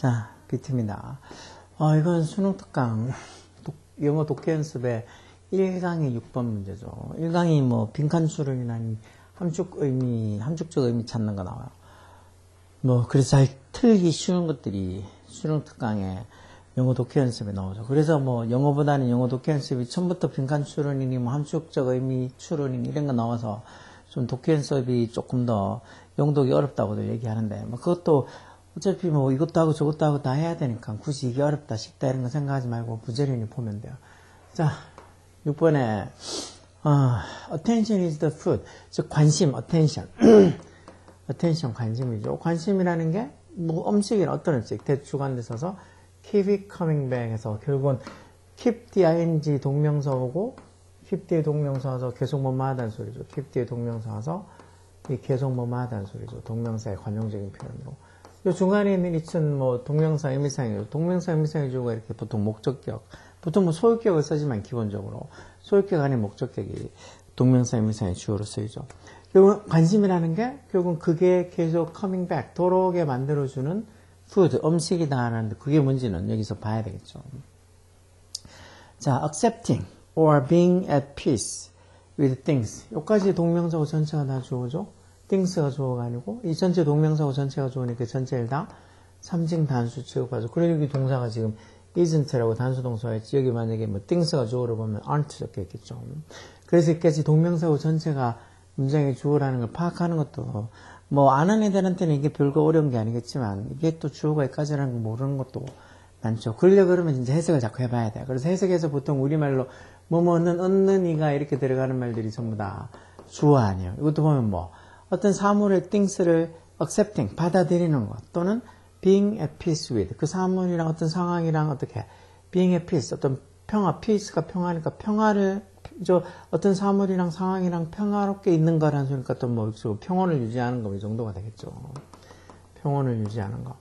자, 비트입니다. 이건 수능 특강, 영어 독해 연습의 1강의 6번 문제죠. 1강이 뭐, 빈칸 추론이나 함축적 의미 찾는 거 나와요. 그래서 잘 틀기 쉬운 것들이 수능 특강에 영어 독해 연습에 나오죠. 그래서 영어보다는 영어 독해 연습이 처음부터 빈칸 추론이니 함축적 의미 추론이니 이런 거 나와서 좀 독해 연습이 조금 더 영독이 어렵다고도 얘기하는데, 그것도 어차피 이것도 하고 저것도 하고 다 해야 되니까 굳이 이게 어렵다, 쉽다 이런 거 생각하지 말고 부지런히 보면 돼요. 자, 6번에, attention is the food. 즉, 관심, attention. attention, 관심이죠. 관심이라는 게, 음식이나 어떤 음식, 대주관대 써서 keep it coming back 해서 결국은 keep the ing 동명사오고, keep the 동명사 와서 계속 뭐뭐하다는 소리죠. keep the 동명사 와서 이 계속 뭐뭐하다는 소리죠. 동명사의 관용적인 표현으로. 이 중간에 있는 이천 동명사 의미상이죠. 동명사 의미상의 주어가 이렇게 보통 목적격, 보통 소유격을 쓰지만 기본적으로 소유격 아닌 목적격이 동명사 의미상의 주어로 쓰이죠. 결국은 관심이라는 게 결국은 그게 계속 coming back, 돌아오게 만들어주는 food, 음식이다 하는데 그게 뭔지는 여기서 봐야 되겠죠. 자, accepting or being at peace with things. 여기까지 동명사고 전체가 다 주어죠. things가 주어가 아니고 이 전체 동명사고 전체가 주어니까 전체를 다 삼징 단수 취급하죠. 그래 여기 동사가 지금 isn't라고 단수 동사였지. 여기 만약에 things가 주어로 보면 aren't 적혀 있겠죠. 그래서 여기까지 동명사고 전체가 문장의 주어라는 걸 파악하는 것도 아는 애들한테는 이게 별거 어려운 게 아니겠지만 이게 또 주어가 여기까지라는 걸 모르는 것도 많죠. 그러려고 그러면 진짜 해석을 자꾸 해봐야 돼요. 그래서 해석에서 보통 우리말로 뭐뭐는 얻는 이가 이렇게 들어가는 말들이 전부 다 주어 아니에요. 이것도 보면 어떤 사물의 things를 accepting, 받아들이는 것, 또는 being at peace with, 그 사물이랑 어떤 상황이랑 어떻게, being at peace, 어떤 평화, peace가 평화니까 어떤 사물이랑 상황이랑 평화롭게 있는 거라는 소리니까 또 평온을 유지하는 거, 이 정도가 되겠죠. 평온을 유지하는 거.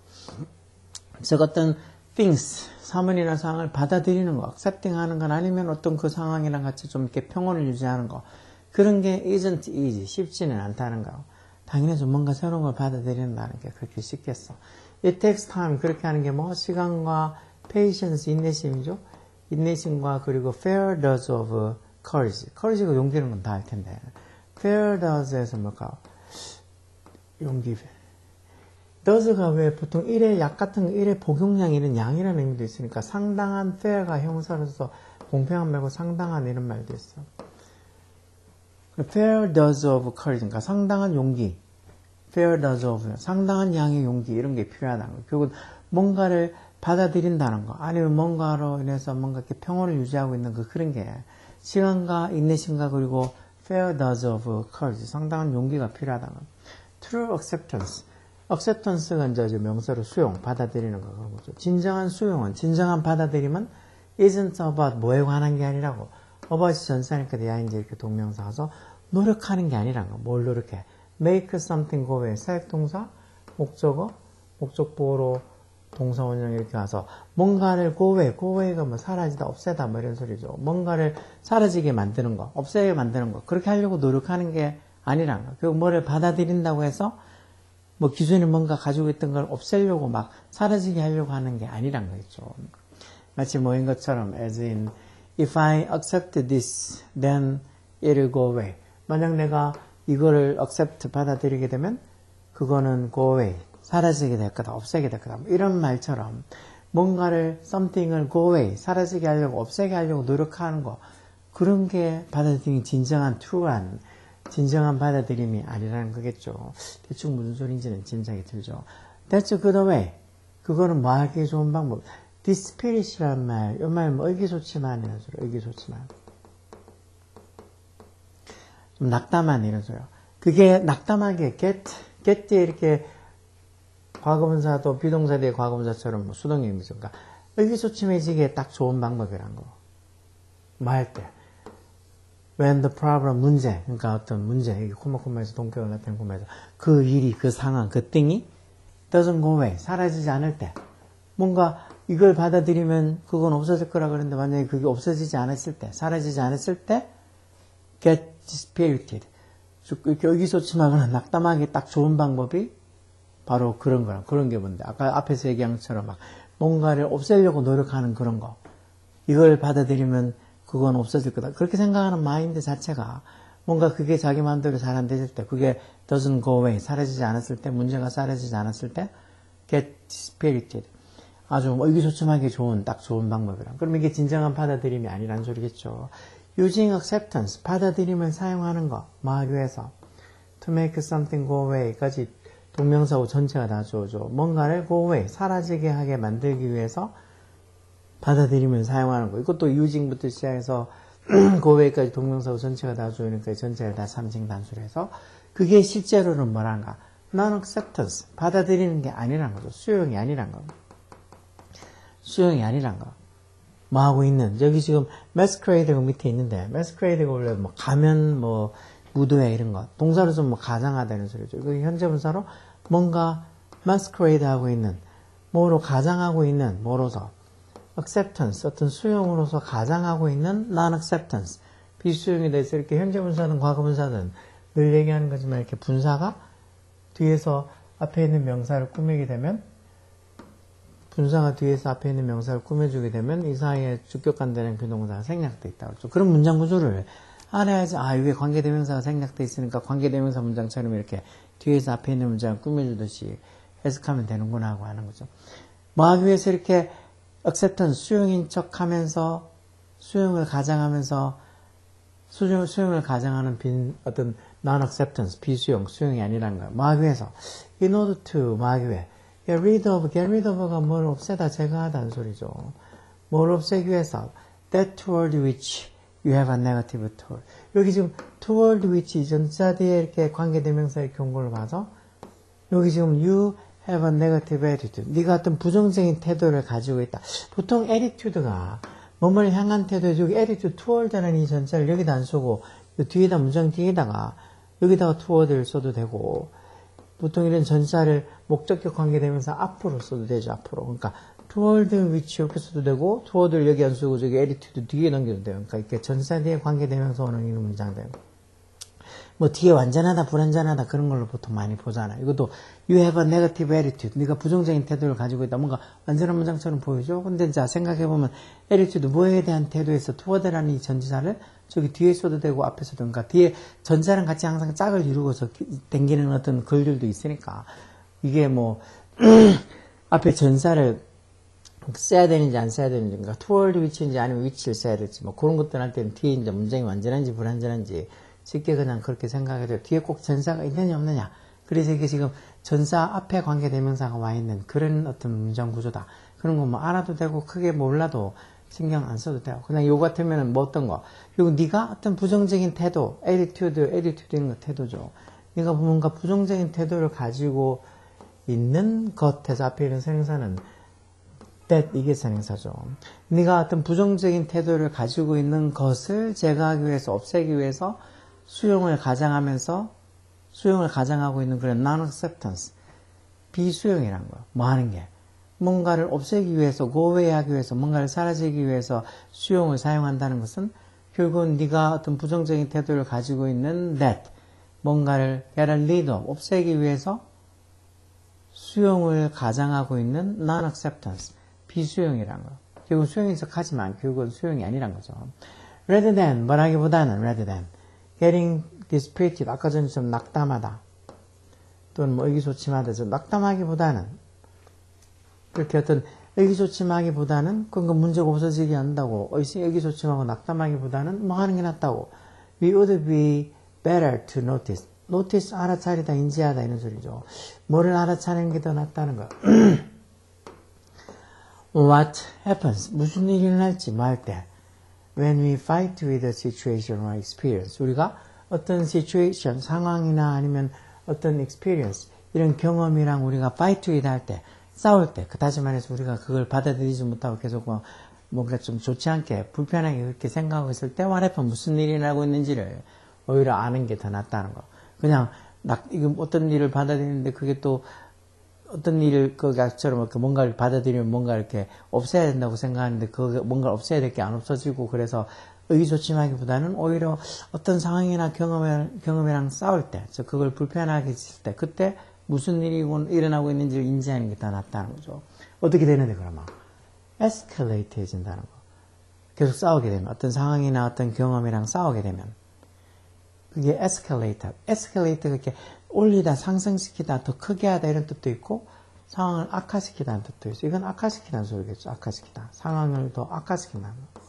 즉, 어떤 things, 사물이나 상황을 받아들이는 거, accepting 하는 건 아니면 어떤 그 상황이랑 같이 좀 이렇게 평온을 유지하는 거. 그런 게 isn't easy, 쉽지는 않다는 거. 당연히 뭔가 새로운 걸 받아들인다는 게 그렇게 쉽겠어. It takes time, 그렇게 하는 게 시간과 patience, 인내심이죠. 인내심과 그리고 fair dose of courage. courage가 용기는 건 다 알 텐데. fair dose에서 뭘까? 용기. dose가 왜 보통 일의 약 같은 일의 복용량 이런 양이라는 의미도 있으니까 상당한 fair가 형사로서 공평한 말고 상당한 이런 말도 있어. fair dose of courage, 그러니까 상당한 용기, fair dose of, 상당한 양의 용기, 이런 게 필요하다는 거. 결국 뭔가를 받아들인다는 거, 아니면 뭔가로 인해서 뭔가 이렇게 평온을 유지하고 있는 그런 게 시간과 인내심과 그리고 fair dose of courage, 상당한 용기가 필요하다는 거. true acceptance, acceptance가 이제 명사로 수용, 받아들이는 거 그런 거죠. 진정한 수용은, 진정한 받아들임은 isn't about 뭐에 관한 게 아니라고. about이 전사니까 돼야 이제 이렇게 동명사 와서 노력하는 게 아니란 거. 뭘 노력해? make something go away. 사역동사, 목적어, 목적보호로 동사 원형 이렇게 와서 뭔가를 go away. go away가 사라지다, 없애다 이런 소리죠. 뭔가를 사라지게 만드는 거, 없애게 만드는 거. 그렇게 하려고 노력하는 게 아니란 거. 그 뭐를 받아들인다고 해서 기존에 뭔가 가지고 있던 걸 없애려고 막 사라지게 하려고 하는 게 아니란 거겠죠. 마치 뭐인 것처럼 as in if I accept this, then it'll go away. 만약 내가 이거를 accept, 받아들이게 되면 그거는 go away, 사라지게 될 거다, 없애게 될 거다. 이런 말처럼 뭔가를, something을 go away, 사라지게 하려고, 없애게 하려고 노력하는 거. 그런 게 받아들이는 진정한 true한, 진정한 받아들임이 아니라는 거겠죠. 대충 무슨 소리인지는 짐작이 들죠. That's a good way. 그거는 하기 좋은 방법. 디스피릿이란 말, 이 말 의기소침한 이런 소리, 의기소침한. 좀 낙담한 이런 소리요. 그게 낙담하게 get에 이렇게 과거분사도 비동사 뒤에 과거분사처럼 수동형이죠. 그러니까 의기소침해지기에 딱 좋은 방법이란 거. 할 때. when the problem, 문제, 그러니까 어떤 문제, 이게 코마에서 동격을 나타낸 코마에서 그 일이, 그 상황, 그 thing이 doesn't go away, 사라지지 않을 때. 뭔가 이걸 받아들이면 그건 없어질 거라 그랬는데 만약에 그게 없어지지 않았을 때, 사라지지 않았을 때 get dispirited. 이렇게 의기소침하거나 낙담하기 딱 좋은 방법이 바로 그런 거랑 그런 게 뭔데? 아까 앞에서 얘기한 것처럼 막 뭔가를 없애려고 노력하는 그런 거. 이걸 받아들이면 그건 없어질 거다. 그렇게 생각하는 마인드 자체가 뭔가 그게 자기 마음대로 잘 안 되실 때, 그게 doesn't go away, 사라지지 않았을 때, 문제가 사라지지 않았을 때, get dispirited. 아주 의기소침하게 좋은, 딱 좋은 방법이라. 그럼 이게 진정한 받아들임이 아니란 소리겠죠. using acceptance, 받아들임을 사용하는 거, 마귀에서 to make something go away까지 동명사고 전체가 다 주어져. 뭔가를 go away, 사라지게 하게 만들기 위해서 받아들임을 사용하는 거. 이것도 using부터 시작해서 go away까지 동명사고 전체가 다 주어니까 전체를 다 3층 단수로 해서 그게 실제로는 뭐란가? non-acceptance, 받아들이는 게 아니란 거죠. 수용이 아니란 거. 수용이 아니란 거. 뭐 하고 있는, 여기 지금 masquerade가 밑에 있는데, masquerade가 원래 뭐 가면, 뭐 무도회 이런 거, 동사로 좀 뭐 가장하다는 소리죠. 이거 현재 분사로 뭔가 masquerade 하고 있는, 뭐로 가장하고 있는, 뭐로서 acceptance, 어떤 수용으로서 가장하고 있는 non-acceptance, 비수용에 대해서 이렇게 현재 분사든 과거 분사든 늘 얘기하는 거지만 이렇게 분사가 뒤에서 앞에 있는 명사를 꾸미게 되면 분사가 뒤에서 앞에 있는 명사를 꾸며주게 되면 이 사이에 주격관되는 비동사가 생략돼 있다고 했죠. 그런 문장 구조를 알아야지, 아, 이게 관계대명사가 생략돼 있으니까 관계대명사 문장처럼 이렇게 뒤에서 앞에 있는 문장을 꾸며주듯이 해석하면 되는구나 하고 하는 거죠. 마귀 위해서 이렇게 acceptance, 수용인 척 하면서 수용을 가장하면서 수용을 가장하는 어떤 non-acceptance, 비수용, 수용이 아니라는 거예요. 마귀 위해서 in order to, 마귀 위해 get rid of가 뭘 없애다, 제거하다는 소리죠. 뭘 없애기 위해서 that toward which you have a negative toward. 여기 지금 toward which 전자 뒤에 이렇게 관계대명사의 경고를 봐서 여기 지금 you have a negative attitude. 네가 어떤 부정적인 태도를 가지고 있다. 보통 attitude가 뭐뭐를 향한 태도에 여기 attitude toward라는 이 전자를 여기다 안 쓰고 뒤에다 문장 뒤에다가 여기다가 toward를 써도 되고 보통 이런 전사를 목적격 관계되면서 앞으로 써도 되죠. 앞으로. 그러니까 toward which 이렇게 써도 되고 toward를 여기 안 쓰고 저기 attitude 뒤에 넘겨도 돼요. 그러니까 이렇게 전사 뒤에 관계되면서 오는 이 문장들. 뭐 뒤에 완전하다 불완전하다 그런 걸로 보통 많이 보잖아요. 이것도 you have a negative attitude. 네가 부정적인 태도를 가지고 있다. 뭔가 완전한 문장처럼 보이죠. 근데 자 생각해보면 attitude 뭐에 대한 태도에서 toward라는 이 전지사를 저기 뒤에 써도 되고 앞에 써도 그러니까 뒤에 전자랑 같이 항상 짝을 이루고서 당기는 어떤 글들도 있으니까 이게 뭐 앞에 전사를 써야 되는지 안 써야 되는지 그러니까 toward which인지 아니면 which를 써야 될지 뭐 그런 것들 할 때는 뒤에 이제 문장이 완전한지 불완전한지 쉽게 그냥 그렇게 생각해야 돼요. 뒤에 꼭 전사가 있느냐 없느냐. 그래서 이게 지금 전사 앞에 관계대명사가 와 있는 그런 어떤 문장 구조다. 그런 거 뭐 알아도 되고 크게 몰라도 신경 안 써도 돼요. 그냥 요 같으면은 뭐 어떤 거. 그리고 네가 어떤 부정적인 태도, attitude인 거 태도죠. 네가 뭔가 부정적인 태도를 가지고 있는 것에서 앞에 있는 선행사는 that 이게 선행사죠. 네가 어떤 부정적인 태도를 가지고 있는 것을 제거하기 위해서 없애기 위해서 수용을 가장하고 있는 그런 non-acceptance, 비수용이란 거예요. 뭐 하는 게? 뭔가를 없애기 위해서, go away 하기 위해서, 뭔가를 사라지기 위해서 수용을 사용한다는 것은 결국은 네가 어떤 부정적인 태도를 가지고 있는 that, 뭔가를 get rid of, 없애기 위해서 수용을 가장하고 있는 non-acceptance, 비수용이란 거예요. 결국은 수용인 척 하지만 결국은 수용이 아니란 거죠. rather than, 뭐라기보다는 rather than getting dispirited, 아까 전에 좀 낙담하다 또는 뭐 의기소침하다, 좀 낙담하기보다는 그렇게 어떤 의기소침하기보다는 그건 문제가 없어지게 한다고 의기소침하고 낙담하기보다는 뭐 하는 게 낫다고 we would be better to notice 알아차리다, 인지하다 이런 소리죠. 뭐를 알아차리는 게 더 낫다는 거. What happens, 무슨 일이 일어날지 뭐 할 때 when we fight with a situation or experience, 우리가 어떤 situation, 상황이나 아니면 어떤 experience, 이런 경험이랑 우리가 fight with 할 때, 싸울 때, 다시 말해서 우리가 그걸 받아들이지 못하고 계속 뭔가 좀 좋지 않게, 불편하게 그렇게 생각하고 있을 때, what happen, 무슨 일이 나고 있는지를 오히려 아는 게 더 낫다는 거. 그냥, 이거 어떤 일을 받아들이는데 그게 또 어떤 일을 그처럼 뭔가를 받아들이면 뭔가 이렇게 없애야 된다고 생각하는데 그 뭔가 없애야 될 게 안 없어지고 그래서 의기소침하기보다는 오히려 어떤 상황이나 경험이랑 싸울 때, 그걸 불편하게 했을 때 그때 무슨 일이 일어나고 있는지를 인지하는 게 더 낫다는 거죠. 어떻게 되는데 그러면? escalate 해진다는 거. 계속 싸우게 되면, 어떤 상황이나 어떤 경험이랑 싸우게 되면, 그게 escalate가 이렇게 올리다, 상승시키다, 더 크게 하다 이런 뜻도 있고, 상황을 악화시키다는 뜻도 있어요. 이건 악화시키다는 소리겠죠. 악화시키다. 상황을 더 악화시킨다는 거.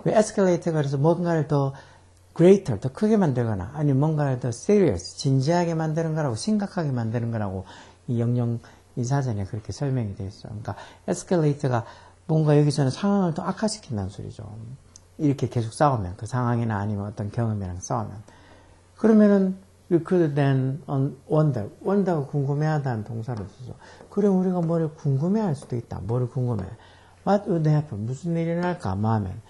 왜 escalate가 그래서 뭔가를 더 greater, 더 크게 만들거나, 아니면 뭔가를 더 serious, 진지하게 만드는 거라고, 심각하게 만드는 거라고, 이 영영, 이 사전에 그렇게 설명이 되어 있어요. 그러니까 escalate가 뭔가 여기서는 상황을 더 악화시킨다는 소리죠. 이렇게 계속 싸우면, 그 상황이나 아니면 어떤 경험이랑 싸우면. 그러면은, we could then wonder가 궁금해하다는 동사를 쓰죠. 그럼 우리가 뭐를 궁금해할 수도 있다. 뭐를 궁금해? What would happen? 무슨 일이 일어날까? 하면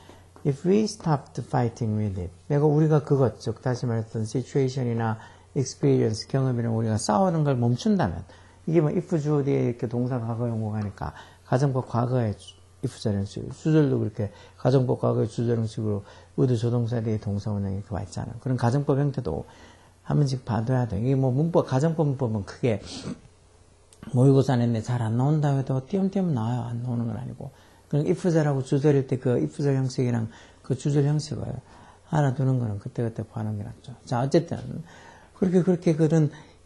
if we stopped fighting with it. 우리가 그것, 즉 다시 말했던 situation이나 experience, 경험이랑 우리가 싸우는 걸 멈춘다면, 이게 뭐 if 주어 뒤에 이렇게 동사 과거 용어가니까 가정법 과거의 if 자령식, 수절도 그렇게 가정법 과거의 주절형식으로 would 조동사 뒤에 동사 원형이 이렇게 와 있잖아. 그런 가정법 형태도 한 번씩 봐둬야 돼. 이게 뭐 가정법 문법은 크게 모의고사 냈는데 잘 안 나온다 해도 띄엄띄엄 나와요. 안 나오는 건 아니고. 그럼 if절하고 주절일 때 그 if절 형식이랑 그 주절 형식을 알아두는 거는 그때그때 보는 게 낫죠. 자, 어쨌든 그렇게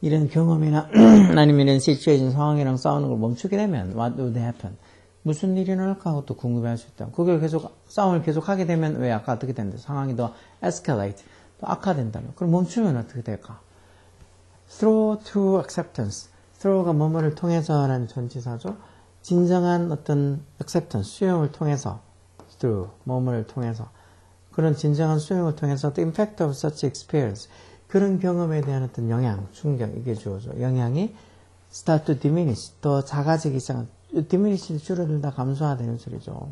이런 경험이나 아니면 이런 시츄에이션 상황이랑 싸우는 걸 멈추게 되면 what would happen? 무슨 일이 일어날까 하고 또 궁금해할 수 있다. 그걸 계속 싸움을 계속 하게 되면 왜 아까 어떻게 됐는데 상황이 더 escalate, 또 악화된다면 그럼 멈추면 어떻게 될까? through to acceptance. throw가 뭐뭐를 통해서라는 전치사죠. 진정한 어떤 acceptance, 수용을 통해서 through, 뭐뭐를 통해서 그런 진정한 수용을 통해서 the impact of such experience 그런 경험에 대한 어떤 영향, 충격 이게 주어져. 영향이 start to diminish, 더 작아지기 시작한 diminish 줄어들다 감소하다는 소리죠.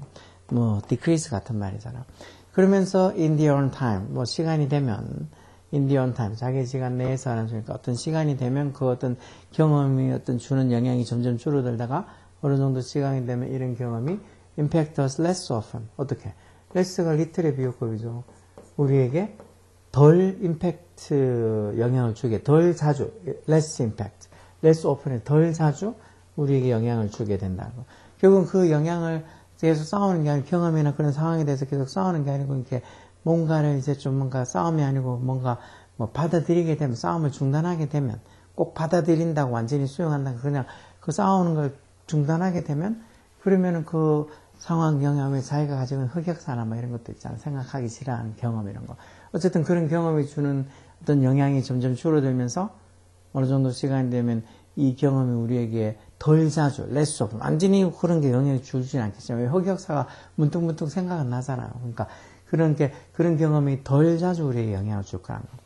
뭐 decrease 같은 말이잖아. 그러면서 in their own time, 뭐 시간이 되면 in their own time, 자기 시간 내에서 하는 소리니까 어떤 시간이 되면 그 어떤 경험이 어떤 주는 영향이 점점 줄어들다가 어느 정도 시간이 되면 이런 경험이 impact us less often. 어떻게? less가 little의 비교급이죠. 우리에게 덜 임팩트 영향을 주게, 덜 자주, less impact, less often에 덜 자주 우리에게 영향을 주게 된다는 거. 결국은 그 영향을 계속 싸우는 게 아니고 경험이나 그런 상황에 대해서 계속 싸우는 게 아니고 이렇게 뭔가를 이제 좀 뭔가 싸움이 아니고 뭔가 뭐 받아들이게 되면 싸움을 중단하게 되면 꼭 받아들인다고 완전히 수용한다고 그냥 그 싸우는 걸 중단하게 되면 그러면은 그 상황 영향에 자기가 가지고 있는 흑역사나 뭐 이런 것도 있잖아. 생각하기 싫어하는 경험 이런 거. 어쨌든 그런 경험이 주는 어떤 영향이 점점 줄어들면서 어느 정도 시간이 되면 이 경험이 우리에게 덜 자주, less of, 완전히 그런 게 영향을 주진 않겠지만, 왜 흑역사가 문득문득 생각은 나잖아요. 그러니까 그런 경험이 덜 자주 우리에게 영향을 줄 거라는 거.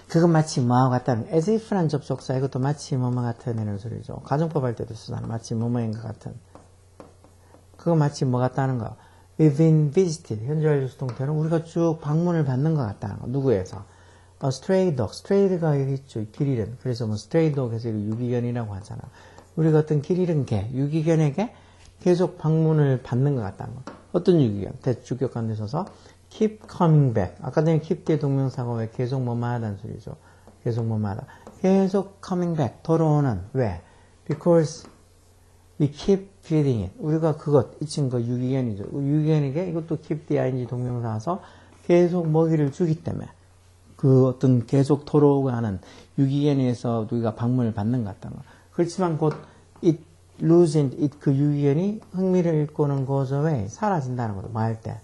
그건 마치 뭐하고 같다는, as if란 접속사, 이것도 마치 뭐뭐 같다는 소리죠. 가정법 할 때도 쓰잖아. 마치 뭐뭐인 것 같은. 그거 마치 뭐 같다는 거. We've been visited. 현재 완료 수동태는 우리가 쭉 방문을 받는 것 같다는 거. 누구에서? stray dog. stray가 여기 있죠. 길 잃은. 그래서 뭐 stray dog에서 유기견이라고 하잖아. 우리가 어떤 길 잃은 개, 유기견에게 계속 방문을 받는 것 같다는 거. 어떤 유기견? 대주격관 되셔서 keep coming back. 아까 전에 keep 뒤에 동명사가 왜 계속 뭐뭐 하다는 소리죠. 계속 뭐뭐 하다. 계속 coming back. 돌아오는. 왜? Because we keep feeding it. 우리가 그것, 이 친구 유기견이죠. 유기견에게 이것도 keep the ing 동명사라서 계속 먹이를 주기 때문에 그 어떤 계속 돌아오고 하는 유기견에서 우리가 방문을 받는 것 같다는 거. 그렇지만 곧 it losing it 그 유기견이 흥미를 잃고는 goes away 사라진다는 거죠. 뭐 할 때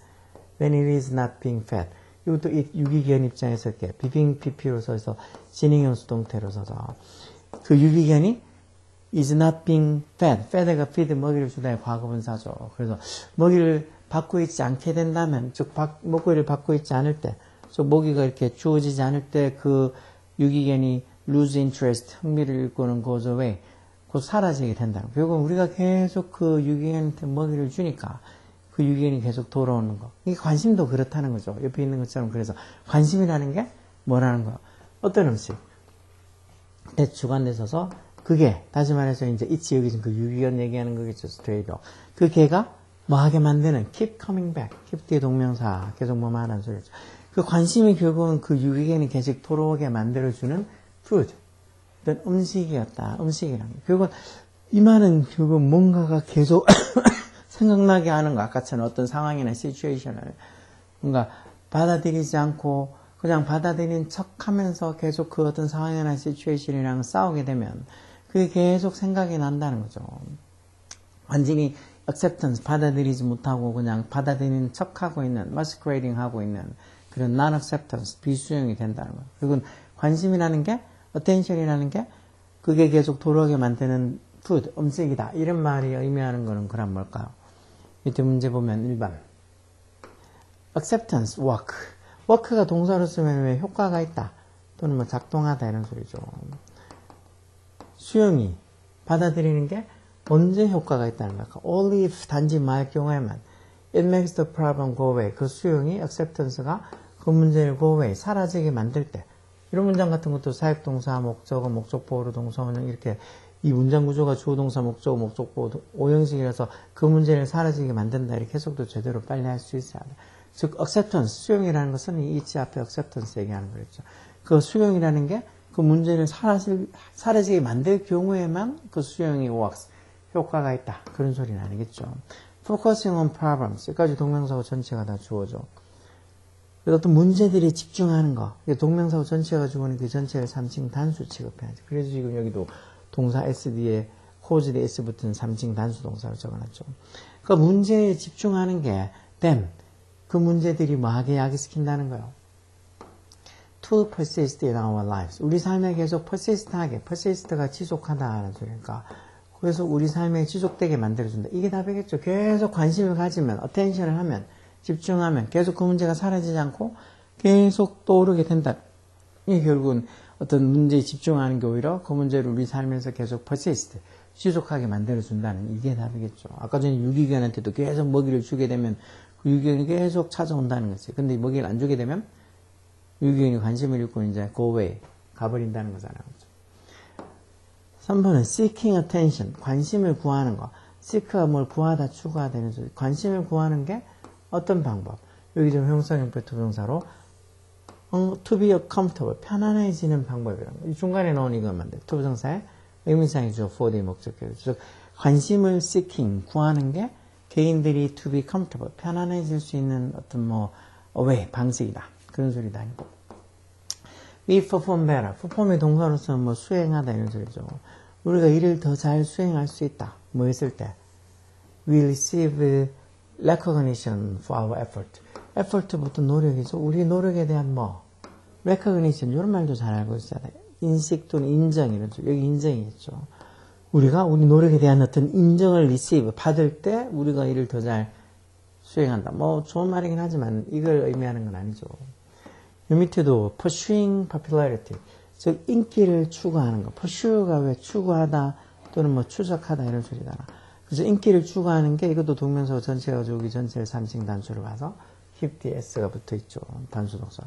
when it is not being fed. 이것도 it 유기견 입장에서 이렇게 비빙 pp로 써서 진행형 수동태로 써서 그 유기견이 is not being fed. fed가 feed 먹이를 주다의 과거분사죠. 그래서 먹이를 받고 있지 않게 된다면 즉 먹이를 받고 있지 않을 때 즉 먹이가 이렇게 주어지지 않을 때 그 유기견이 lose interest 흥미를 잃고는 goes away 곧 사라지게 된다는 거. 결국 우리가 계속 그 유기견한테 먹이를 주니까 그 유기견이 계속 돌아오는 거. 이게 관심도 그렇다는 거죠. 옆에 있는 것처럼. 그래서 관심이라는 게 뭐라는 거야? 어떤 음식? 주관돼 있어서 그게 다시 말해서 이제 있지 여기 지금 그 유기견 얘기하는 거겠죠. 스트레이더. 그 개가 뭐 하게 만드는 keep coming back. keep 뒤에 동명사 계속 뭐 말하는 소리죠. 그 관심이 결국은 그 유기견이 계속 돌아오게 만들어주는 food. 어떤 음식이었다. 음식이란 거. 결국은 이 말은 결국 뭔가가 계속 생각나게 하는 거. 아까처럼 어떤 상황이나 시츄에이션을 뭔가 받아들이지 않고 그냥 받아들인 척 하면서 계속 그 어떤 상황이나 시츄에이션이랑 싸우게 되면 그게 계속 생각이 난다는 거죠. 완전히 acceptance, 받아들이지 못하고 그냥 받아들이는 척 하고 있는, masquerading 하고 있는 그런 non-acceptance, 비수용이 된다는 거예요. 그리고 관심이라는 게, attention이라는 게 그게 계속 돌아오게 만드는 food, 음식이다. 이런 말이 의미하는 거는 그럼 뭘까요? 밑에 문제 보면 1번. acceptance, work. work가 동사로 쓰면 왜 효과가 있다. 또는 뭐 작동하다 이런 소리죠. 수용이, 받아들이는 게 언제 효과가 있다는 걸까? Only if 단지 말 경우에만 it makes the problem go away. 그 수용이, acceptance가 그 문제를 go away, 사라지게 만들 때. 이런 문장 같은 것도 사역동사, 목적어, 목적보호로 동사, 원형 이렇게 이 문장 구조가 주어동사, 목적어, 목적보호, 오형식이라서 그 문제를 사라지게 만든다. 이렇게 해석도 제대로 빨리 할 수 있어야 돼. 즉, acceptance, 수용이라는 것은 이 이치 앞에 acceptance 얘기하는 거겠죠. 그 수용이라는 게 그 문제를 사라지게 만들 경우에만 그 수용이 works, 효과가 있다. 그런 소리는 아니겠죠. focusing on problems. 여기까지 동명사고 전체가 다 주어져. 어떤 문제들이 집중하는 거. 동명사고 전체가 주어는 그 전체를 3층 단수 취급해야지. 그래서 지금 여기도 동사 S 뒤에 cause 뒤에 S 붙은 3층 단수 동사로 적어놨죠. 그러니까 문제에 집중하는 게 them. 그 문제들이 뭐하게 야기시킨다는 거예요. To persist in our lives. 우리 삶에 계속 persist하게, persist가 지속하다는 소리니까. 그래서 우리 삶에 지속되게 만들어준다. 이게 답이겠죠. 계속 관심을 가지면, attention을 하면, 집중하면, 계속 그 문제가 사라지지 않고, 계속 떠오르게 된다. 이게 결국은 어떤 문제에 집중하는 게 오히려 그 문제를 우리 삶에서 계속 persist, 지속하게 만들어준다는 이게 답이겠죠. 아까 전에 유기견한테도 계속 먹이를 주게 되면, 그 유기견이 계속 찾아온다는 거지. 근데 먹이를 안 주게 되면, 유기견이 관심을 잃고 이제 go away, 가버린다는 거잖아요. 3번은 seeking attention, 관심을 구하는 거. seek가 뭘 구하다, 추구하다 이런 소리. 관심을 구하는 게 어떤 방법? 여기 좀 형용사형표 투부정사로 to be comfortable, 편안해지는 방법이라는 거. 이 중간에 넣은 이것만 돼. 투부정사에 의문사항이 주어 for the 목적격. 즉 관심을 seeking, 구하는 게 개인들이 to be comfortable, 편안해질 수 있는 어떤 뭐 way, 방식이다. 그런 소리도 아니고. We perform better. perform의 동사로서 뭐 수행하다 이런 소리죠. 우리가 일을 더 잘 수행할 수 있다. 뭐 했을 때. We receive recognition for our effort. effort부터 노력이죠. 우리 노력에 대한 뭐 recognition 이런 말도 잘 알고 있어야 돼. 인식 또는 인정 이런 소리. 여기 인정이겠죠. 우리가 우리 노력에 대한 어떤 인정을 receive 받을 때 우리가 일을 더 잘 수행한다. 뭐 좋은 말이긴 하지만 이걸 의미하는 건 아니죠. 이 밑에도 pursuing popularity, 즉 인기를 추구하는 거. pursue가 왜 추구하다 또는 뭐 추적하다 이런 소리잖아. 그래서 인기를 추구하는 게 이것도 동명사 전체가 여기 전체를 3층 단수로 봐서 hip s가 붙어 있죠. 단수 동사.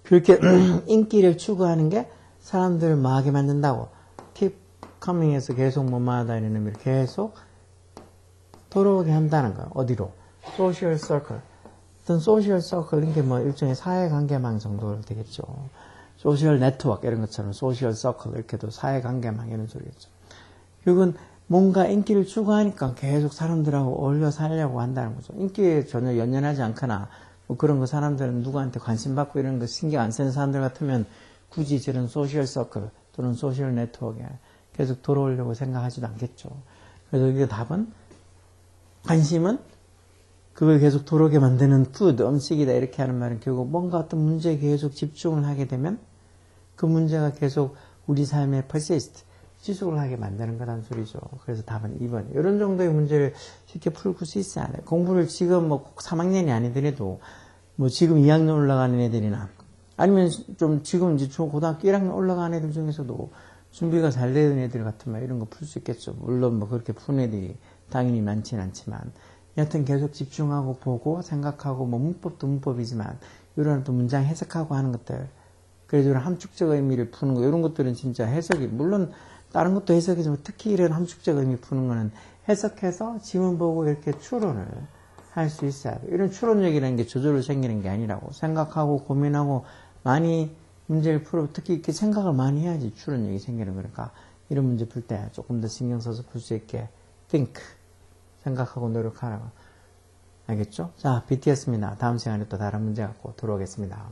그렇게 인기를 추구하는 게 사람들을 뭐하게 만든다고. keep coming에서 계속 뭐뭐하다 이런 의미로 계속 돌아오게 한다는 거예요. 어디로? social circle. 어떤 소셜 서클인 게 뭐 일종의 사회관계망 정도 되겠죠. 소셜 네트워크 이런 것처럼 소셜 서클 이렇게도 사회관계망 이런 소리겠죠. 결국은 뭔가 인기를 추구하니까 계속 사람들하고 어울려 살려고 한다는 거죠. 인기에 전혀 연연하지 않거나 뭐 그런 거 사람들은 누구한테 관심 받고 이런 거 신경 안 쓰는 사람들 같으면 굳이 저런 소셜 서클 또는 소셜 네트워크에 계속 돌아오려고 생각하지도 않겠죠. 그래서 이게 답은 관심은 그걸 계속 돌아오게 만드는 food, 음식이다 이렇게 하는 말은 결국 뭔가 어떤 문제에 계속 집중을 하게 되면 그 문제가 계속 우리 삶에 persist, 지속을 하게 만드는 거란 소리죠. 그래서 답은 2번. 이런 정도의 문제를 쉽게 풀 수 있어야 돼. 공부를 지금 뭐 꼭 3학년이 아니더라도 뭐 지금 2학년 올라가는 애들이나 아니면 좀 지금 이제 고등학교 1학년 올라가는 애들 중에서도 준비가 잘 되는 애들 같으면 이런 거 풀 수 있겠죠. 물론 뭐 그렇게 푸는 애들이 당연히 많지는 않지만 여하튼 계속 집중하고 보고 생각하고 뭐 문법도 문법이지만 이런 또 문장 해석하고 하는 것들 그래서 이런 함축적 의미를 푸는 거 이런 것들은 진짜 해석이 물론 다른 것도 해석이지만 특히 이런 함축적 의미 푸는 거는 해석해서 지문 보고 이렇게 추론을 할 수 있어야 돼요. 이런 추론력이라는 게 저절로 생기는 게 아니라고 생각하고 고민하고 많이 문제를 풀어, 특히 이렇게 생각을 많이 해야지 추론력이 생기는 거니까, 이런 문제 풀 때 조금 더 신경 써서 풀 수 있게, think. 생각하고 노력하라고. 알겠죠? 자, BTS입니다. 다음 시간에 또 다른 문제 갖고 들어오겠습니다.